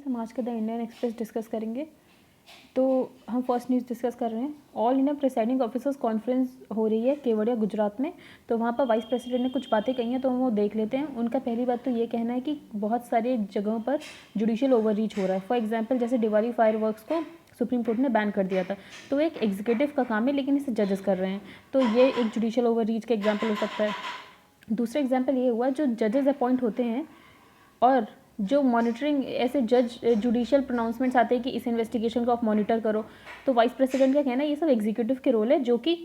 हम आज के द इंडियन एक्सप्रेस डिस्कस करेंगे। तो हम फर्स्ट न्यूज़ डिस्कस कर रहे हैं। All India presiding officers conference हो रही है केवड़िया गुजरात में। तो वहाँ पर वाइस प्रेसिडेंट ने कुछ बातें कही हैं, तो हम वो देख लेते हैं। उनका पहली बात तो ये कहना है कि बहुत सारे जगहों पर जुडिशियल ओवररीच हो रहा है। फॉर एग्जाम्पल जैसे दिवाली फायरवर्क्स को सुप्रीम कोर्ट ने बैन कर दिया था, तो एक एग्जीक्यूटिव का काम है लेकिन इसे जजेस कर रहे हैं, तो ये एक जुडिशियल ओवररीच का एग्जाम्पल हो सकता है। दूसरा एग्जाम्पल ये हुआ जो जजेस अपॉइंट होते हैं और जो मॉनिटरिंग ऐसे जज जुडिशियल प्रोनाउंसमेंट्स आते हैं कि इस इन्वेस्टिगेशन को आप मॉनिटर करो, तो वाइस प्रेसिडेंट का कहना है ये सब एग्जीक्यूटिव के रोल है, जो कि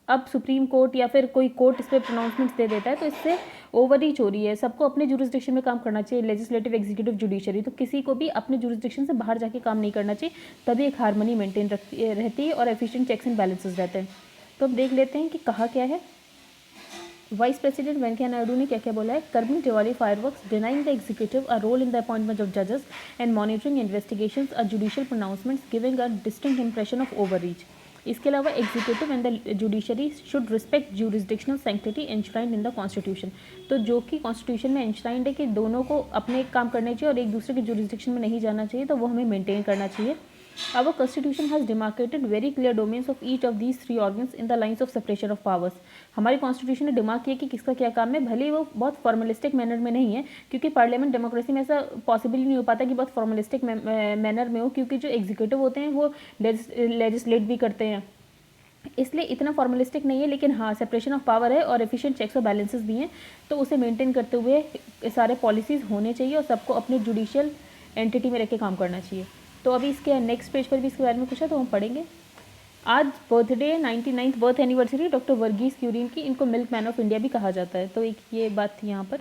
अब सुप्रीम कोर्ट या फिर कोई कोर्ट इस पर प्रोनाउंसमेंट्स दे देता है तो इससे ओवररीच हो रही है। सबको अपने जुरिस्डिक्शन में काम करना चाहिए, लेजिस्लेटिव, एग्जीक्यूटिव, जुडिशरी, तो किसी को भी अपने जुरिस्डिक्शन से बाहर जाके काम नहीं करना चाहिए, तभी एक हार्मनी मेंटेन रहती है और एफिशिएंट चेक्स एंड बैलेंसेस रहते हैं। तो अब देख लेते हैं कि कहा क्या है। वाइस प्रेसिडेंट वेंकैया नायडू ने क्या क्या बोला है। Curbing Diwali fireworks, denying the executive a role in the appointment of जजेस and monitoring investigations or judicial pronouncements giving a distinct impression of overreach. इसके अलावा executive and the judiciary should respect jurisdictional sanctity enshrined in the constitution. तो जो कि constitution में एंश्राइंड है कि दोनों को अपने काम करने चाहिए और एक दूसरे के ज्यूरिसडिक्शन में नहीं जाना चाहिए, तो वो हमें मेंटेन करना चाहिए। Our constitution has demarcated very clear domains of each of these three organs in the lines of separation of powers. हमारी कॉन्स्टिट्यूशन ने डिमार्क किया कि किसका क्या काम है, भले ही वो बहुत फॉर्मलिस्टिक मैनर में नहीं है, क्योंकि पार्लियामेंट डेमोक्रेसी में ऐसा पॉसिबल ही नहीं हो पाता कि बहुत फॉर्मलिस्टिक मैनर में हो, क्योंकि जो एग्जीक्यूटिव होते हैं वो लेजिस्लेट भी करते हैं, इसलिए इतना फॉर्मलिस्टिक नहीं है। लेकिन हाँ, सेपरेशन ऑफ पावर है और एफिशिएंट चेक्स और बैलेंसेस भी हैं, तो उसे मेंटेन करते हुए सारे पॉलिसीज़ होने चाहिए और सबको अपने जुडिशियल एंटिटी में रख के काम करना चाहिए। तो अभी इसके नेक्स्ट पेज पर भी इसके बारे में कुछ है, तो हम पढ़ेंगे। आज birthday 99th birth anniversary doctor Verghese Kurien की। इनको मिल्क मैन ऑफ इंडिया भी कहा जाता है, तो एक ये बात थी यहाँ पर।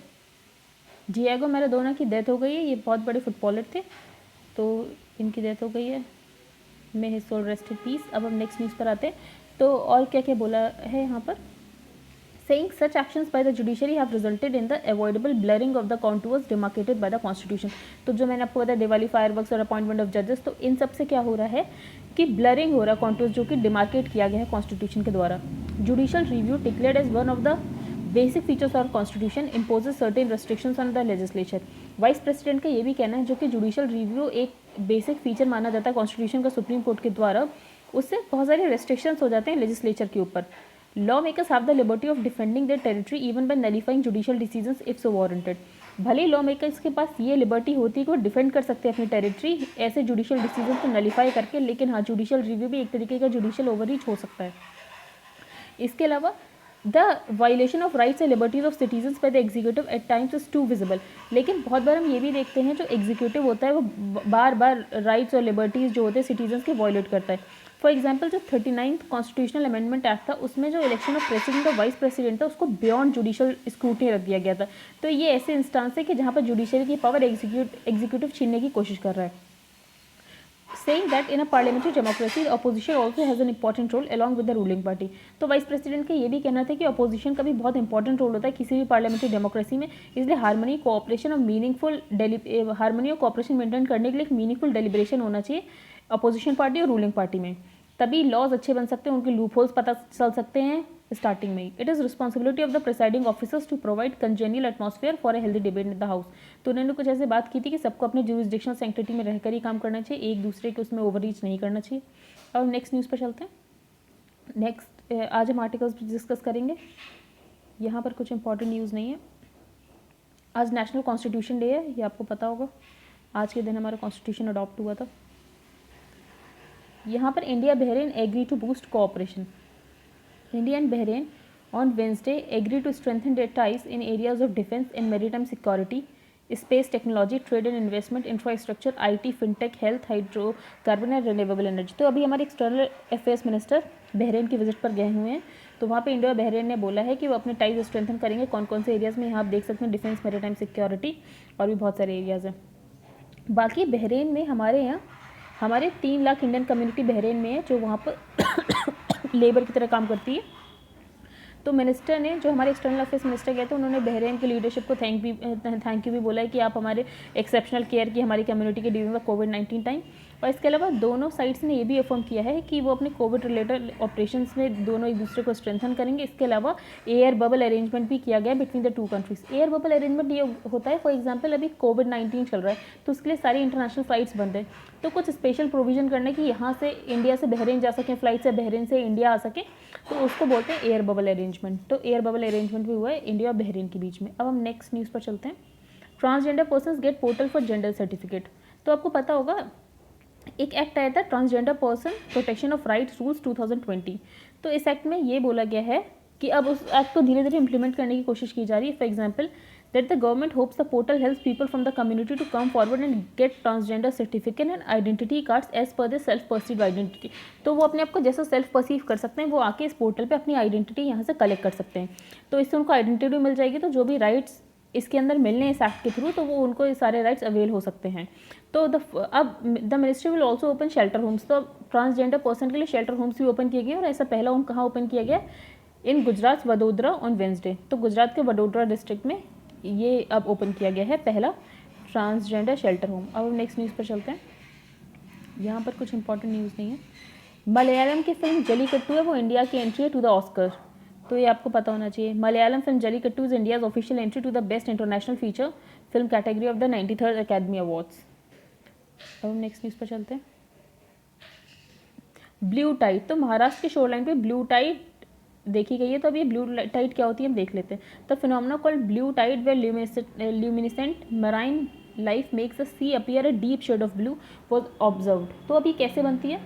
डिएगो मैराडोना की डेथ हो गई है, ये बहुत बड़े फुटबॉलर थे, तो इनकी डेथ हो गई है। May his soul rest in peace. अब हम नेक्स्ट न्यूज़ पर आते हैं। तो और क्या क्या बोला है यहाँ पर। Saying such actions by the judiciary have resulted in the avoidable blurring of the contours demarcated by the constitution। तो जो मैंने आपको बताया दिवाली फायरवर्क्स और अपॉइंटमेंट ऑफ जजेस, तो इन सब से क्या हो रहा है कि ब्लरिंग हो रहा है कॉन्टूर्स, जो कि डिमार्केट किया गया है कॉन्स्टिट्यूशन के द्वारा। Judicial review declared as one of the basic features of constitution imposes certain restrictions on the legislature. Vice president का ये भी कहना है जो कि जुडिशियल रिव्यू एक बेसिक फीचर माना जाता है कॉन्स्टिट्यूशन का सुप्रीम कोर्ट के द्वारा, उससे बहुत सारे रेस्ट्रिक्शंस हो जाते हैं लेजिस्लेचर के ऊपर। Lawmakers have the liberty of defending their territory even by nullifying judicial decisions if so warranted। भले ही लॉ मेकर्स के पास ये लिबर्टी होती है कि वो डिफेंड कर सकते हैं अपनी टेरिटरी ऐसे जुडिशियल डिसीजन को नलीफाई करके, लेकिन हाँ, जुडिशियल रिव्यू भी एक तरीके का जुडिशियल ओवररीच हो सकता है। इसके अलावा the violation of rights and liberties of citizens by the executive at times is too visible. लेकिन बहुत बार हम ये भी देखते हैं जो एग्जीक्यूटिव होता है वो बार बार राइट्स और लिबर्टीज़ जो होते हैं सिटीजन्स के वायलेट करता है। फॉर एग्जाम्पल जो 39th कॉन्स्टिट्यूशनल अमेंडमेंट एक्ट था, उसमें जो इलेक्शन ऑफ प्रेसिडेंट और वाइस प्रेसिडेंट था उसको बियॉन्ड जुडिशियल स्क्रूटनी रख दिया गया था। तो ये ऐसे इंस्टांस है कि जहाँ पर जुडिशरी की पावर एग्जीक्यूटिव छीनने की कोशिश कर रहा है। Saying that in a parliamentary democracy, the opposition also has an important role along with the ruling party। तो वाइस प्रेसिडेंट का ये भी कहना था कि अपोजिशन का भी बहुत इंपॉर्टेंट रोल होता है किसी भी पार्लियामेंट्री डेमोक्रेसी में, इसलिए हार्मनी कोऑपरेशन और मीनिंगफुल हार्मनी और कोऑपरेशन मेंटेन करने के लिए एक मीनिंगफुल डेलिब्रेशन होना चाहिए अपोजिशन पार्टी और रूलिंग पार्टी में, तभी लॉज अच्छे बन सकते हैं, उनके लूप होल्स पता चल सकते हैं स्टार्टिंग में ही। It is responsibility of the presiding officers to provide congenial atmosphere for a healthy debate in the house. तो उन्होंने कुछ ऐसे बात की थी कि सबको अपने ज्यूरिसडिक्शनल सैंक्टिटी में रहकर ही काम करना चाहिए, एक दूसरे के उसमें ओवररीच नहीं करना चाहिए। और नेक्स्ट न्यूज़ पर चलते हैं। नेक्स्ट आज हम आर्टिकल्स डिस्कस करेंगे। यहाँ पर कुछ इंपॉर्टेंट न्यूज़ नहीं है। आज नेशनल कॉन्स्टिट्यूशन डे है, ये आपको पता होगा। आज के दिन हमारा कॉन्स्टिट्यूशन अडॉप्ट हुआ था। यहाँ पर India Bahrain agree to boost cooperation. India and Bahrain on Wednesday agreed to strengthen their ties in areas of defense and maritime security, space technology, trade and investment, infrastructure, IT, fintech, health, hydrocarbon and renewable energy। तो अभी हमारे external affairs minister Bahrain की visit पर गए हुए हैं, तो वहाँ पे इंडिया और बहरीन ने बोला है कि वो अपने टाइज स्ट्रेंथन करेंगे। कौन कौन से एरियाज़ में, यहाँ आप देख सकते हैं, डिफेंस, मैरीटाइम सिक्योरिटी और भी बहुत सारे एरियाज़ हैं। बाकी बहरीन में हमारे 3 लाख इंडियन कम्युनिटी बहरीन में है जो वहाँ पर लेबर की तरह काम करती है। तो मिनिस्टर ने, जो हमारे एक्सटर्नल अफेयर्स मिनिस्टर गए थे, उन्होंने बहरीन की लीडरशिप को थैंक यू भी बोला है कि आप हमारे एक्सेप्शनल केयर की हमारी कम्युनिटी के ड्यूरिंग द कोविड-19 टाइम। और इसके अलावा दोनों साइड्स ने ये भी अफर्म किया है कि वो अपने कोविड रिलेटेड ऑपरेशंस में दोनों एक दूसरे को स्ट्रेंथन करेंगे। इसके अलावा एयर बबल अरेंजमेंट भी किया गया between the two countries. Air bubble arrangement ये होता है, फॉर एग्जाम्पल अभी कोविड-19 चल रहा है तो उसके लिए सारी इंटरनेशनल फ्लाइट्स बंद है, तो कुछ स्पेशल प्रोविजन करने की यहाँ से इंडिया से बहरीन जा सकें, फ्लाइट से बहरीन से इंडिया आ सके, तो उसको बोलते हैं एयर बबल अरेंजमेंट। तो एयर बबल अरेंजमेंट भी हुआ है इंडिया और बहरीन के बीच में। अब हम नेक्स्ट न्यूज़ पर चलते हैं। Transgender persons get portal for gender certificate. तो आपको पता होगा एक एक्ट आया था transgender person protection of rights rules 2020। तो इस एक्ट में ये बोला गया है कि अब उस एक्ट को धीरे धीरे इंप्लीमेंट करने की कोशिश की जा रही है। For example that the government hopes the portal helps people from the community to come forward and get transgender certificate and identity cards as per their self perceived identity। तो वो अपने आप को जैसा सेल्फ परसीव कर सकते हैं वो आके इस पोर्टल पे अपनी आइडेंटिटी यहाँ से कलेक्ट कर सकते हैं, तो इससे उनको आइडेंटिटी मिल जाएगी। तो जो भी राइट्स इसके अंदर मिलने इस एक्ट के थ्रू तो वो उनको ये सारे राइट्स अवेल हो सकते हैं। तो अब the ministry will also open shelter homes. तो ट्रांसजेंडर पर्सन के लिए शेल्टर होम्स भी ओपन किए गए और ऐसा पहला होम कहाँ ओपन किया गया, इन गुजरात वडोदरा ऑन वेंसडे। तो गुजरात के वडोदरा डिस्ट्रिक्ट में ये अब ओपन किया गया है पहला ट्रांसजेंडर शेल्टर होम। अब हम नेक्स्ट न्यूज़ पर चलते हैं। यहाँ पर कुछ इंपॉर्टेंट न्यूज़ नहीं है। मलयालम की फिल्म जलीकट्टू है वो इंडिया की एंट्री है टू द ऑस्कर। तो ये आपको पता होना चाहिए। Malayalam film Jallikattu is India's official entry to the best international feature film category of the 93rd academy awards. अब हम नेक्स्ट न्यूज़ पर चलते हैं। Blue tide. तो महाराष्ट्र के शोरलाइन पे ब्लू टाइड देखी गई है। तो अब ये ब्लू टाइड क्या होती है हम देख लेते हैं। The phenomena called blue tide where luminescent marine life makes the sea appear a deep shade of blue was observed. तो अब ये कैसे बनती है,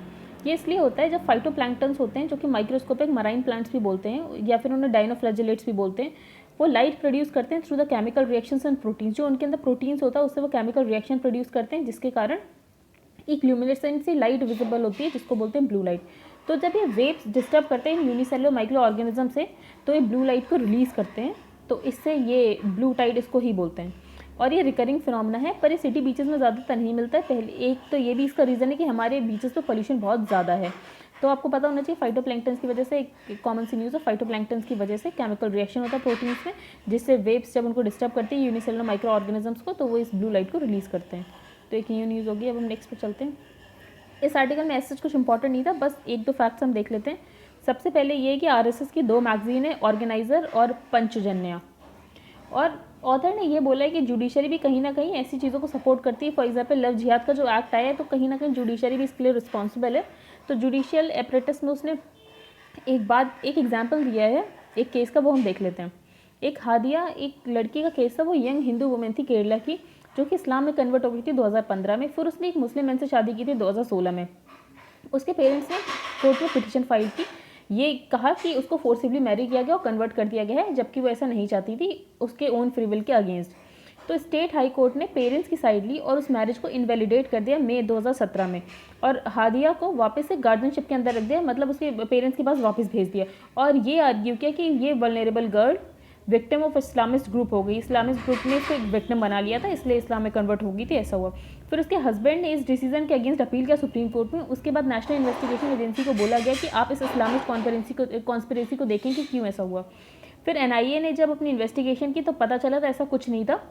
ये इसलिए होता है जब फाइटोप्लैंक्टन्स होते हैं जो कि माइक्रोस्कोपिक मराइन प्लांट्स भी बोलते हैं या फिर उन्हें डायनोफ्लैजेलेट्स भी बोलते हैं, वो लाइट प्रोड्यूस करते हैं through the chemical reactions and proteins. जो उनके अंदर प्रोटीन्स होता है उससे वो केमिकल रिएक्शन प्रोड्यूस करते हैं जिसके कारण एक ल्यूमिनेसेंट सी लाइट विजिबल होती है जिसको बोलते हैं ब्लू लाइट। तो जब ये वेव्स डिस्टर्ब करते हैं यूनिसेलुलर माइक्रो ऑर्गेनिज्म से तो ये ब्लू लाइट को रिलीज़ करते हैं, तो इससे ये ब्लू टाइड इसको ही बोलते हैं। और ये रिकरिंग फिनोमेना है पर ये सिटी बीचेस में ज़्यादातर नहीं मिलता है। पहले एक तो ये भी इसका रीज़न है कि हमारे बीचेस पर पोल्यूशन बहुत ज़्यादा है। तो आपको पता होना चाहिए फाइटोप्लैंक्टन्स की वजह से, एक कॉमन सी न्यूज़ है, फाइटोप्लैंक्टन्स की वजह से केमिकल रिएक्शन होता है प्रोटीन्स में जिससे वेव्स जब उनको डिस्टर्ब करती है यूनिसेलुलर माइक्रो ऑर्गेनिजम्स को तो वो इस ब्लू लाइट को रिलीज़ करते हैं। तो एक ये न्यूज़ होगी। अब हम नेक्स्ट पर चलते हैं। इस आर्टिकल में ऐसा कुछ इंपॉर्टेंट नहीं था, बस एक दो फैक्ट्स हम देख लेते हैं। सबसे पहले ये कि आरएसएस की 2 मैगजीन है, ऑर्गेनाइजर और पंचजन्य। और ऑथर ने ये बोला है कि जुडिशरी भी कहीं ना कहीं ऐसी चीज़ों को सपोर्ट करती है। फॉर एग्जाम्पल लव जिहाद का जो एक्ट आया है तो कहीं ना कहीं जुडिशरी भी इसके लिए रिस्पॉन्सिबल है। तो जुडिशियल एपरेटस में उसने एक एग्जाम्पल दिया है एक केस का, वो हम देख लेते हैं। एक हादिया एक लड़की का केस था, वो यंग हिंदू वुमेन थी केरला की जो कि इस्लाम में कन्वर्ट हो गई थी 2015 में। फिर उसने एक मुस्लिम मैन से शादी की थी 2016 में। उसके पेरेंट्स ने कोर्ट में पिटिशन फाइल की, ये कहा कि उसको फोर्सिबली मैरी किया गया और कन्वर्ट कर दिया गया है जबकि वो ऐसा नहीं चाहती थी, उसके ओन फ्री विल के अगेंस्ट। तो स्टेट हाई कोर्ट ने पेरेंट्स की साइड ली और उस मैरिज को इनवैलिडेट कर दिया मई 2017 में और हादिया को वापस से गार्जियनशिप के अंदर रख दिया, मतलब उसके पेरेंट्स के पास वापस भेज दिया। और ये आर्ग्यू किया कि ये vulnerable girl victim of Islamist group हो गई, इस्लामिस्ट ग्रुप ने इसको एक विक्टिम बना लिया था इसलिए इस्लाम में कन्वर्ट हो गई थी, ऐसा हुआ। फिर उसके हस्बैंड ने इस डिसीजन के अगेंस्ट अपील किया सुप्रीम कोर्ट में। उसके बाद नेशनल इन्वेस्टिगेशन एजेंसी को बोला गया कि आप इस इस्लामिस्ट कॉन्स्पिरेसी को देखें कि क्यों ऐसा हुआ। फिर एनआईए ने जब अपनी इन्वेस्टिगेशन की तो पता चला था ऐसा कुछ नहीं था।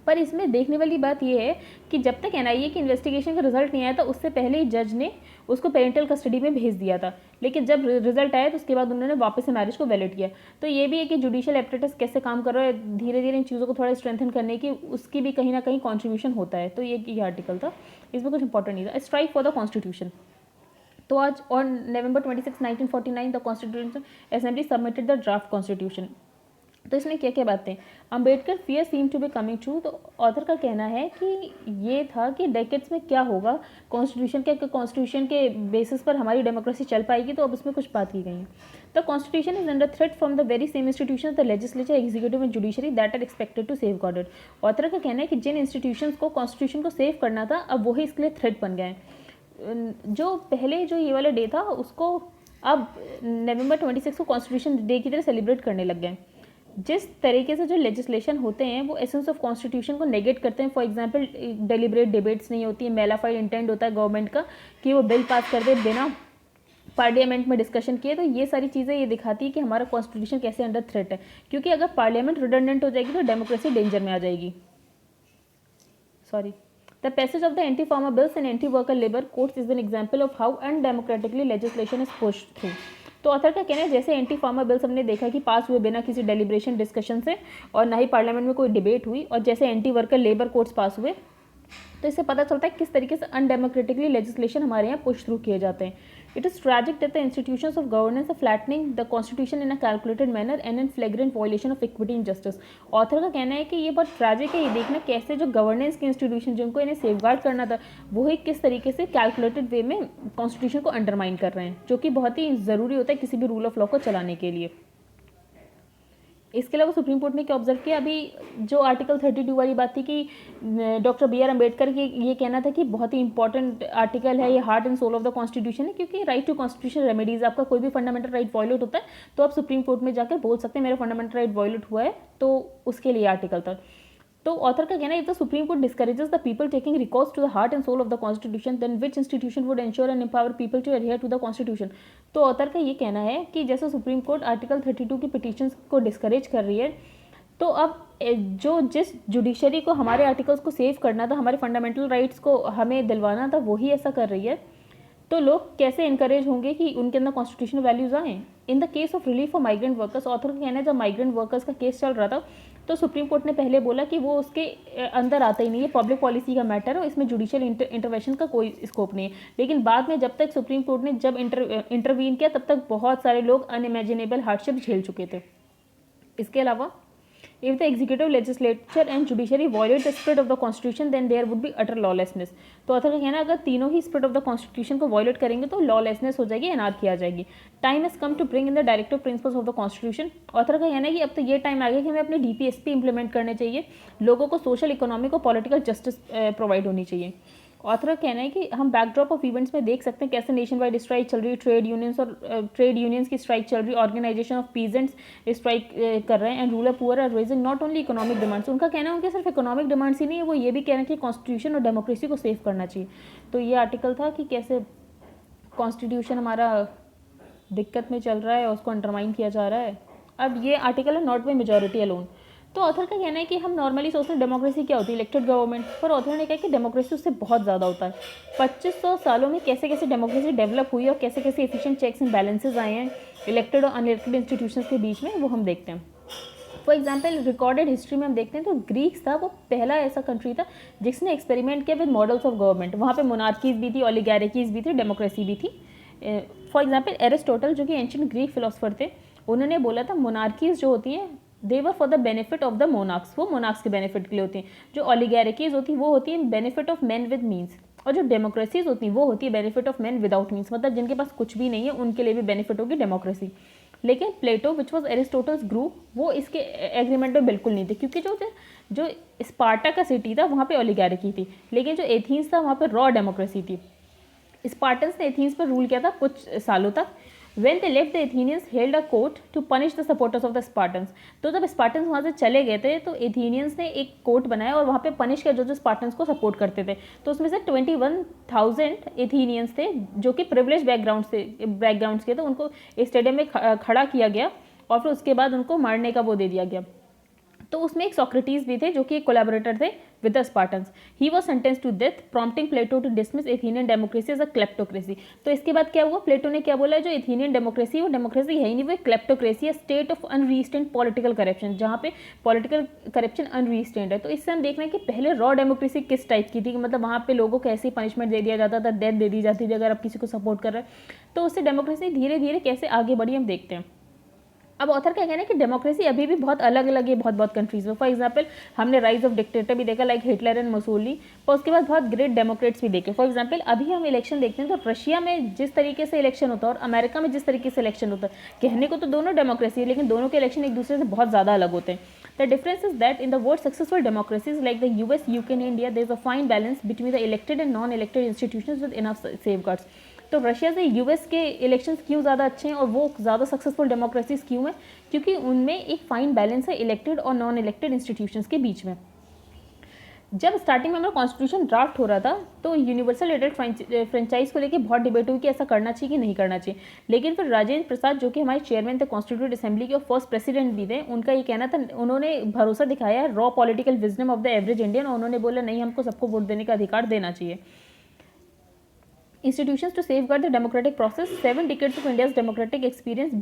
पर इसमें देखने वाली बात यह है कि जब तक एनआईए की इन्वेस्टिगेशन का रिजल्ट नहीं आया था उससे पहले ही जज ने उसको पेरेंटल कस्टडी में भेज दिया था, लेकिन जब रिजल्ट आया तो उसके बाद उन्होंने वापस से मैरिज को वैलिड किया। तो ये भी है कि जुडिशियल एपरेटस कैसे काम कर रहा है, धीरे धीरे इन चीज़ों को थोड़ा स्ट्रेंथन करने की उसकी भी कहीं ना कहीं कॉन्ट्रीब्यूशन होता है। तो ये आर्टिकल था, इसमें कुछ इंपॉर्टेंट नहीं था। Strike for the constitution. तो आज on November 26, 1949 the constitution assembly submitted the draft constitution. तो इसमें क्या क्या बातें, Ambedkar fear seem to be coming true. तो ऑथर का कहना है कि ये था कि डेकेड्स में क्या होगा कॉन्स्टिट्यूशन के बेसिस पर हमारी डेमोक्रेसी चल पाएगी, तो अब उसमें कुछ बात की गई है। The constitution is under threat from the very same institution the legislature executive and judiciary that are expected to safeguarded. Author का कहना है कि जिन इंस्टीट्यूशंस को कॉन्स्टिट्यूशन को सेव करना था अब वही इसके लिए थ्रेट बन गए हैं। जो पहले जो ये वाला डे था उसको अब November 26 को कॉन्स्टिट्यूशन डे की तरह सेलिब्रेट करने लग गए। जिस तरीके से जो लेजिस्लेशन होते हैं वो एसेंस ऑफ कॉन्स्टिट्यूशन को नेगेट करते हैं। फॉर एग्जांपल डेलिब्रेट डिबेट्स नहीं होती है, मेलाफाइड इंटेंट होता है गवर्नमेंट का कि वो बिल पास कर दे बिना पार्लियामेंट में डिस्कशन किए। तो ये सारी चीज़ें ये दिखाती है कि हमारा कॉन्स्टिट्यूशन कैसे अंडर थ्रेट है, क्योंकि अगर पार्लियामेंट रिडंडेंट हो जाएगी तो डेमोक्रेसी डेंजर में आ जाएगी। The passage of the anti farmer bills and anti worker labour codes is an example of how undemocratically legislation is pushed through. तो ऑथर का कहना है जैसे एंटी फार्मर बिल्स हमने देखा कि पास हुए बिना किसी डेलिब्रेशन डिस्कशन से और ना ही पार्लियामेंट में कोई डिबेट हुई, और जैसे एंटी वर्कर लेबर कोड्स पास हुए, तो इससे पता चलता है किस तरीके से अनडेमोक्रेटिकली लेजिस्लेशन हमारे यहाँ पुश थ्रू किए जाते हैं। It is tragic that the institutions of governance are flattening the constitution in a calculated manner and in flagrant violation of equity and justice. Author का कहना है कि ये बहुत ट्रैजिक है, ये देखना कैसे जो गवर्नेंस के इंस्टीट्यूशन जिनको इन्हें सेफगार्ड करना था वो ही किस तरीके से कैलकुलेटेड वे में कॉन्स्टिट्यूशन को अंडरमाइन कर रहे हैं, जो कि बहुत ही ज़रूरी होता है किसी भी रूल ऑफ लॉ को चलाने के लिए। इसके अलावा सुप्रीम कोर्ट ने क्या ऑब्जर्व किया, अभी जो आर्टिकल 32 वाली बात थी कि डॉक्टर BR अम्बेडकर के ये कहना था कि बहुत ही इंपॉर्टेंट आर्टिकल है, ये heart and soul of the constitution है, क्योंकि राइट टू कॉन्स्टिट्यूशन रेमेडीज, आपका कोई भी फंडामेंटल राइट वायलेट होता है तो आप सुप्रीम कोर्ट में जाकर बोल सकते हैं मेरा फंडामेंटल राइट वायलेट हुआ है, तो उसके लिए आर्टिकल था। तो ऑथर का कहना है, if the supreme court discourages the people taking recourse to the heart and soul of the constitution then which institution would ensure and empower people to adhere to the constitution. तो author का ये कहना है कि जैसे supreme court article 32 की petitions को discourage कर रही है, तो अब जो जिस जुडिशरी को हमारे आर्टिकल्स को सेव करना था, हमारे फंडामेंटल राइट्स को हमें दिलवाना था, वही ऐसा कर रही है, तो लोग कैसे इनकरेज होंगे कि उनके अंदर कॉन्स्टिट्यूशनल वैल्यूज आएँ। In the case of relief for migrant workers, author का कहना है जब माइग्रेंट वर्कर्स का केस चल रहा था तो सुप्रीम कोर्ट ने पहले बोला कि वो उसके अंदर आता ही नहीं है, पब्लिक पॉलिसी का मैटर है, इसमें जुडिशियल इंटरवेंशन का कोई स्कोप नहीं है। लेकिन बाद में जब तक सुप्रीम कोर्ट ने जब इंटरवीन किया तब तक बहुत सारे लोग अनइमेजिनेबल हार्डशिप झेल चुके थे। इसके अलावा if the executive, legislature and judiciary violate the spirit of the constitution then there would be utter lawlessness। तो ऑथर का कहना है अगर तीनों ही स्पिरिट ऑफ द कॉन्स्टिट्यूशन को वायलेट करेंगे तो लॉलेसनेस हो जाएगी, एनार्की आ जाएगी। Time has come to bring in the directive principles of the constitution. Author का कहना है कि अब तो ये टाइम आ गया कि हमें अपने DPSP इंप्लीमेंट करने चाहिए, लोगों को सोशल, इकोनॉमिक और पॉलिटिकल जस्टिस प्रोवाइड होनी चाहिए। ऑथर का कहना है कि हम बैकड्रॉप ऑफ इवेंट्स में देख सकते हैं कैसे नेशन वाइड स्ट्राइक चल रही है, ट्रेड यूनियंस की स्ट्राइक चल रही है, ऑर्गेनाइजेशन ऑफ पीजेंट्स स्ट्राइक कर रहे हैं, and rural poor are raising not only economic demands. उनका कहना है उनके सिर्फ इकोनॉमिक डिमांड्स ही नहीं है, वो ये भी कह रहे हैं कि कॉन्स्टिट्यूशन और डेमोक्रेसी को सेव करना चाहिए। तो ये आर्टिकल था कि कैसे कॉन्स्टिट्यूशन हमारा दिक्कत में चल रहा है और उसको अंडरमाइन किया जा रहा है। अब ये आर्टिकल है नॉट बाई मेजॉरिटी अलोन। तो ऑथर का कहना है कि हम नॉर्मली सोचते हैं डेमोक्रेसी क्या होती है, इलेक्टेड गवर्नमेंट, पर ऑथर ने कहा कि डेमोक्रेसी उससे बहुत ज़्यादा होता है। 2500 सालों में कैसे कैसे डेमोक्रेसी डेवलप हुई और कैसे कैसे एफिशिएंट चेक्स एंड बैलेंसेज आए हैं इलेक्टेड और अनइलेक्टेड इंस्टीट्यूशंस के बीच में, वो हम देखते हैं। फॉर एग्जाम्पल रिकॉर्डेड हिस्ट्री में हम देखते हैं तो ग्रीक्स था, वो पहला ऐसा कंट्री था जिसने एक्सपेरिमेंट किया विद मॉडल्स ऑफ गवर्नमेंट। वहाँ पे मोनार्कीज भी थी, ओलिगार्कीज भी थी, डेमोक्रेसी भी थी। फॉर एग्जाम्पल एरिस्टोटल जो कि एंशिएंट ग्रीक फिलोसफर थे, उन्होंने बोला था मोनार्कीज जो होती हैं they were for the benefit of the monarchs, वो मोनार्क्स के बेनिफिट के लिए होती हैं। जो ओलिगार्कीज होती हैं वो होती है benefit of man with means, और जो डेमोक्रेसीज होती हैं वो होती है benefit of man without means, मतलब जिनके पास कुछ भी नहीं है उनके लिए भी बेनिफिट होगी डेमोक्रेसी। लेकिन प्लेटो विच वॉज एरिस्टोटल्स ग्रुप, वो इसके एग्रीमेंट में बिल्कुल नहीं थे, क्योंकि जो स्पार्टा का सिटी था वहाँ पे ओलिगार्की थी, लेकिन जो एथेंस था वहाँ पे रॉ डेमोक्रेसी थी। स्पार्टन्स ने एथेंस पर रूल किया था कुछ सालों तक। When they left, the Athenians held a court to punish the supporters of the Spartans। तो जब स्पार्टन्स वहाँ से चले गए थे तो एथेनियंस ने एक कोर्ट बनाया और वहाँ पे पनिश किया जो जो स्पार्टन्स को सपोर्ट करते थे। तो उसमें से 21,000 एथेनियंस थे जो कि प्रिविलेज बैकग्राउंड्स के थे, उनको स्टेडियम में खड़ा किया गया और फिर उसके बाद उनको मारने का वो दे दिया गया। तो उसमें एक सोक्रेटिस भी थे जो कि एक कोलैबोरेटर थे with the Spartans. He was sentence to death prompting Plato to dismiss Athenian democracy as a kleptocracy. तो इसके बाद क्या हुआ, प्लेटो ने क्या बोला, जो एथेनियन डेमोक्रेसी वो डेमोक्रेसी है ही नहीं, वो क्लेप्टोक्रेसी है, स्टेट ऑफ अनरिस्ट्रेंड पॉलिटिकल करप्शन, जहाँ पे पॉलिटिकल करप्शन अनरिस्ट्रेंड है। तो इससे हम देख रहे हैं कि पहले रॉ डेमोक्रेसी किस टाइप की थी, मतलब वहाँ पे लोगों को ऐसी पनिशमेंट दे दिया जाता था, डेथ दे दी जाती थी अगर आप किसी को सपोर्ट कर रहे हैं। तो उससे डेमोक्रेसी धीरे धीरे कैसे आगे बढ़ी हम देखते हैं। अब ऑथर क्या कहना है कि डेमोक्रेसी अभी भी बहुत अलग अलग है बहुत कंट्रीज में। फॉर एग्जांपल हमने राइज ऑफ डिक्टेटर भी देखा लाइक हिटलर एंड मुसोलिनी, पर उसके बाद बहुत ग्रेट डेमोक्रेट्स भी देखे। फॉर एग्जांपल अभी हम इलेक्शन देखते हैं तो रशिया में जिस तरीके से इलेक्शन होता है और अमेरिका में जिस तरीके से इलेक्शन होता है, कहने को तो दोनों डेमोक्रेसी है लेकिन दोनों के इलेक्शन एक दूसरे से बहुत ज़्यादा अलग होते हैं। The difference is that in the world successful democracies like the US, UK and India there is a fine balance between the elected and non-elected institutions with enough safeguards। तो रशिया से US के elections क्यों ज़्यादा अच्छे हैं और वो ज़्यादा सक्सेसफुल डेमोक्रेसीज क्यों है, क्योंकि उनमें एक फाइन बैलेंस है इलेक्टेड और नॉन इलेक्टेड इंस्टीट्यूशंस के बीच में। जब स्टार्टिंग में हमारा कॉन्स्टिट्यूशन ड्राफ्ट हो रहा था तो यूनिवर्सल एडेड फ्रेंचाइज को लेकर बहुत डिबेट हुई कि ऐसा करना चाहिए कि नहीं करना चाहिए, लेकिन फिर राजेंद्र प्रसाद जो कि हमारे चेयरमैन थे कॉन्स्टिट्यूट असेंबली के और फर्स्ट प्रेसिडेंट भी थे, उनका ये कहना था, उन्होंने भरोसा दिखाया raw political wisdom of the average Indian, और उन्होंने बोला नहीं, हमको सबको वोट देने का अधिकार देना चाहिए। Institutions to safeguard the democratic process, 7 decades of India's democratic experience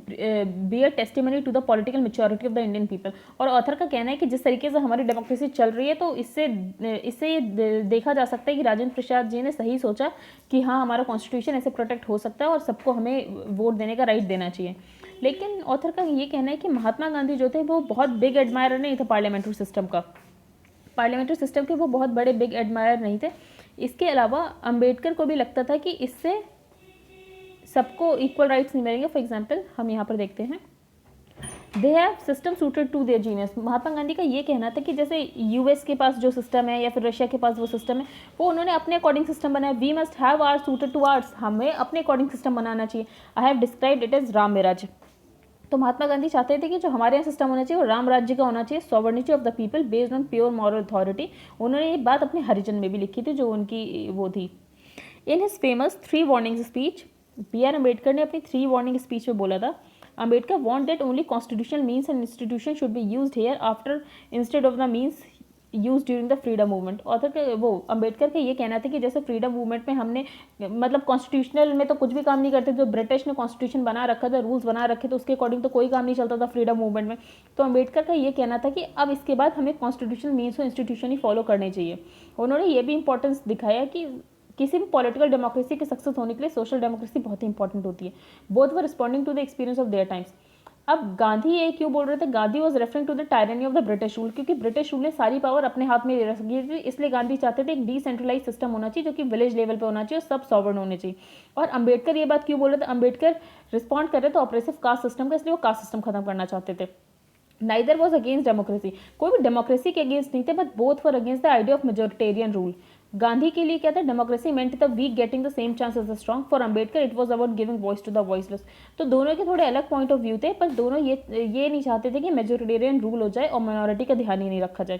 bear testimony to the political maturity of the Indian people। और ऑथर का कहना है कि जिस तरीके से हमारी डेमोक्रेसी चल रही है तो इससे ये देखा जा सकता है कि राजेंद्र प्रसाद जी ने सही सोचा कि हाँ, हमारा कॉन्स्टिट्यूशन ऐसे प्रोटेक्ट हो सकता है और सबको हमें वोट देने का राइट देना चाहिए। लेकिन ऑथर का ये कहना है कि महात्मा गांधी जो थे वो बहुत बिग एडमायर नहीं थे पार्लियामेंट्री सिस्टम का, पार्लियामेंट्री सिस्टम के वो बहुत बड़े बिग एडमायर नहीं थे। इसके अलावा अंबेडकर को भी लगता था कि इससे सबको इक्वल राइट्स नहीं मिलेंगे। फॉर एग्जांपल हम यहाँ पर देखते हैं, they have system suited to their genius. Mahatma Gandhi का ये कहना था कि जैसे यूएस के पास जो सिस्टम है या फिर रशिया के पास वो सिस्टम है, वो उन्होंने अपने अकॉर्डिंग सिस्टम बनाया। We must have our suited to ours, हमें अपने अकॉर्डिंग सिस्टम बनाना चाहिए। I have described it as Ram Rajya. तो महात्मा गांधी चाहते थे कि जो हमारे यहाँ सिस्टम होना चाहिए वो राम राज्य का होना चाहिए, sovereignty of the people based on pure moral authority. उन्होंने ये बात अपने हरिजन में भी लिखी थी जो उनकी वो थी। In his famous 3 warning speech, B R Ambedkar ने अपनी 3 वार्निंग स्पीच में बोला था, Ambedkar want that only constitutional means and institution should be used hereafter instead of the means use during the freedom movement. Author के वो अम्बेडकर का ये कहना था कि जैसे फ्रीडम मूवमेंट में हमने मतलब कॉन्स्टिट्यूशनल में तो कुछ भी काम नहीं करते, जो ब्रिटिश ने कॉन्स्टिट्यूशन बना रखा था, रूल्स बना रखे, तो उसके अकॉर्डिंग तो कोई काम नहीं चलता था फ्रीडम मूवमेंट में। तो अम्बेडकर का ये कहना था कि अब इसके बाद हमें कॉन्स्टिट्यूशनल मीन्स और इंस्टीट्यूशन ही फॉलो करने चाहिए। उन्होंने ये भी इंपॉर्टेंस दिखाया कि किसी भी पॉलिटिकल डेमोक्रेसी के सक्सेस होने के लिए सोशल डेमोक्रेसी बहुत ही इंपॉर्टेंट होती है। Both were responding to the experience of their times. अब गांधी ये क्यों बोल रहे थे, Gandhi was referring to the tyranny of the British rule, क्योंकि ब्रिटिश रूल ने सारी पावर अपने हाथ में ले रखी थी, इसलिए गांधी चाहते थे एक डिसेंट्रलाइज सिस्टम होना चाहिए जो कि विलेज लेवल पे होना चाहिए और सब सॉवर्न होने चाहिए। और अंबेडकर ये बात क्यों बोल रहे थे, अंबेडकर रिस्पॉन्ड कर रहे थे ऑपरेसिव कास्ट सिस्टम का, इसलिए वो कास्ट सिस्टम खत्म करना चाहते थे। नाइदर वॉज अगेंस्ट डेमोक्रेसी, कोई भी डेमोक्रेसी के अगेंस्ट नहीं थे, but both were against the idea of majoritarian rule. Gandhi के लिए क्या था, democracy meant the weak getting the same chance as the strong. For Ambedkar it was about giving voice to the voiceless. तो दोनों के थोड़े अलग पॉइंट ऑफ व्यू थे, पर दोनों ये नहीं चाहते थे कि मेजोरिटेरियन रूल हो जाए और माइनॉरिटी का ध्यान ही नहीं रखा जाए।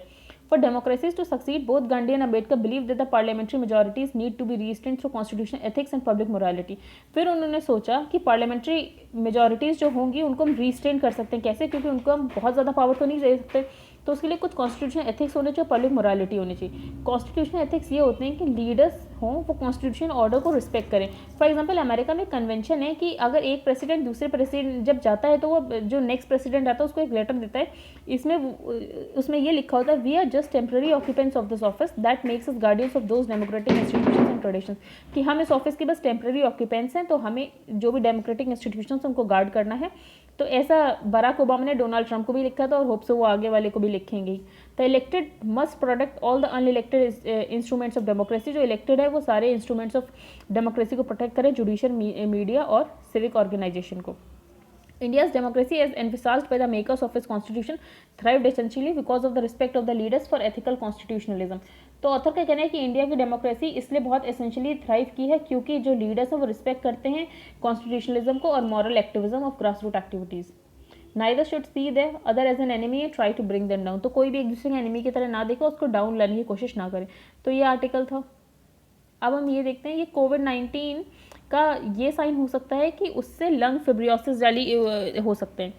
For democracies to succeed, both Gandhi and Ambedkar believed that the parliamentary majorities need to be restrained through constitutional ethics and public morality। फिर उन्होंने सोचा कि पार्लियामेंट्री मेजॉरिटीज़ जो होंगी उनको हम रिस्ट्रेन कर सकते हैं। कैसे, क्योंकि उनको हम बहुत ज़्यादा पावर तो नहीं दे सकते, तो उसके लिए कुछ कॉन्स्टिट्यूशनल एथिक्स होने चाहिए, पब्लिक मोरालिटी होनी चाहिए। कॉन्स्टिट्यूशनल एथिक्स ये होते हैं कि लीडर्स हों वो कॉन्स्टिट्यूशन ऑर्डर को रिस्पेक्ट करें। फॉर एग्जांपल अमेरिका में कन्वेंशन है कि अगर एक प्रेसिडेंट दूसरे प्रेसिडेंट जब जाता है तो वो जो नेक्स्ट प्रेसिडेंट आता है उसको एक लेटर देता है, इसमें उसमें ये लिखा होता है, we are just temporary occupants of this office that makes us guardians of those democratic institutions and traditions. कि हम इस ऑफिस के बस टेम्पररी ऑक्यूपेंट्स हैं, तो हमें जो भी डेमोक्रेटिक इंस्टीट्यूशंस उनको गार्ड करना है। तो ऐसा बराक ओबामा ने डोनाल्ड ट्रंप को भी लिखा था और होप से वो आगे वाले को भी लिखेंगे। The elected must protect all the unelected instruments of democracy. जो इलेक्टेड है वो सारे इंस्ट्रूमेंट्स ऑफ डेमोक्रेसी को प्रोटेक्ट करे, जुडिशियल, मीडिया और सिविक ऑर्गेनाइजेशन को। India's democracy, as emphasized by the makers of its constitution, thrived essentially because of the respect of the leaders for ethical constitutionalism। तो author का कहना है कि India की डेमोक्रेसी इसलिए बहुत एसेंशियली थ्राइव की है क्योंकि जो लीडर्स हैं वो रिस्पेक्ट करते हैं कॉन्स्टिट्यूशनलिज्म को और moral activism of grass root activities. Neither should see the other as an enemy and try to bring them down. तो कोई भी एक दूसरे के एनिमी की तरह ना देखो, उसको डाउन लाने की कोशिश ना करे। तो ये आर्टिकल था। अब हम ये देखते हैं, ये कोविड-19 का ये साइन हो सकता है कि उससे लंग फिब्रियोसिस जाली हो सकते हैं।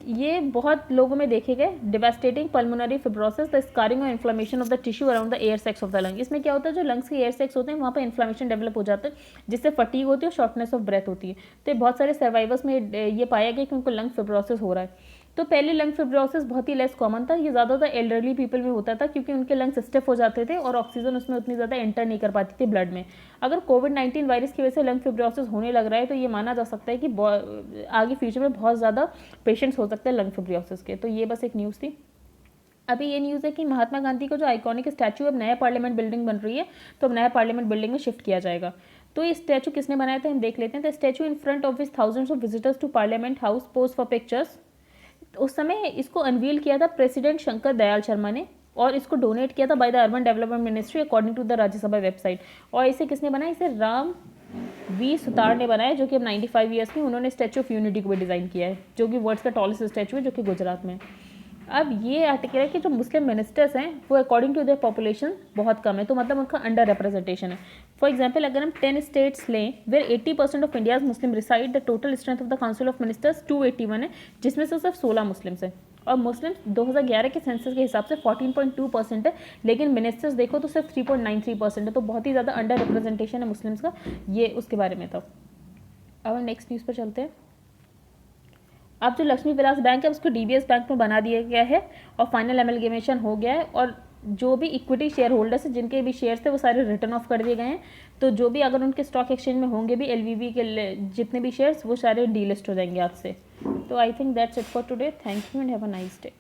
ये बहुत लोगों में देखे गए। Devastating pulmonary fibrosis, the scarring और inflammation of the tissue around the air sacs of the lung. इसमें क्या होता है, जो लंग्स के एयर सेक्स होते हैं वहाँ पर इन्फ्लेमेशन डेवलप हो जाता है, जिससे फटीग होती है और शॉर्टनेस ऑफ ब्रेथ होती है। तो बहुत सारे सर्वाइवर्स में ये पाया गया कि उनको लंग फिब्रोसिस हो रहा है। तो पहले लंग फिब्रोसिस बहुत ही लेस कॉमन था, ये ज़्यादातर एल्डरली पीपल में होता था क्योंकि उनके लंग्स स्टिफ हो जाते थे और ऑक्सीजन उसमें उतनी ज़्यादा एंटर नहीं कर पाती थी ब्लड में। अगर कोविड-19 वायरस की वजह से लंग फिब्रोसिस होने लग रहा है तो ये माना जा सकता है कि आगे फ्यूचर में बहुत ज़्यादा पेशेंट्स हो सकते हैं लंग फिब्रोसिस के। तो ये बस एक न्यूज़ थी। अभी ये न्यूज़ है कि महात्मा गांधी को जो आइकॉनिक स्टैचू अब नया पार्लियामेंट बिल्डिंग बन रही है, तो अब नया पार्लियामेंट बिल्डिंग में शिफ्ट किया जाएगा। तो ये स्टैचू किसने बनाया था हम देख लेते हैं। The statue in front of which thousands of visitors to Parliament House pose for pictures. उस समय इसको अनवील किया था प्रेसिडेंट शंकर दयाल शर्मा ने और इसको डोनेट किया था by the urban development ministry according to the Rajya Sabha website. और इसे किसने बनाया, इसे राम वी सुतार ने बनाया जो कि अब 95 ईयर्स की। उन्होंने स्टैचू ऑफ यूनिटी को भी डिज़ाइन किया है जो कि वर्ल्ड का टॉलेस्ट स्टैचू है जो कि गुजरात में। अब ये आर्टिकल है कि जो मुस्लिम मिनिस्टर्स हैं वो अकॉर्डिंग टू देयर पॉपुलेशन बहुत कम है, तो मतलब उनका अंडर रिप्रेजेंटेशन है। फॉर एग्जांपल अगर हम 10 स्टेट्स लें where 80% of India's Muslim reside, the total strength of the council of ministers 281 है, जिसमें से सिर्फ 16 मुस्लिम्स हैं। और मुस्लिम 2011 के सेंसस के हिसाब से 14.2% है, लेकिन मिनिस्टर्स देखो तो सिर्फ 3.93% है, तो बहुत ही ज़्यादा अंडर रिप्रेजेंटेशन है मुस्लिम्स का। ये उसके बारे में था। अब हम नेक्स्ट न्यूज़ पर चलते हैं। अब जो लक्ष्मी विलास बैंक है उसको डीबीएस बैंक में बना दिया गया है और फाइनल एमलगेमेशन हो गया है, और जो भी इक्विटी शेयर होल्डर्स हैं जिनके भी शेयर्स थे वो सारे रिटर्न ऑफ कर दिए गए हैं। तो जो भी अगर उनके स्टॉक एक्सचेंज में होंगे भी एलवीबी के जितने भी शेयर्स वो सारे डीलिस्ट हो जाएंगे आज से। तो I think that's it for today. Thank you and have a nice day.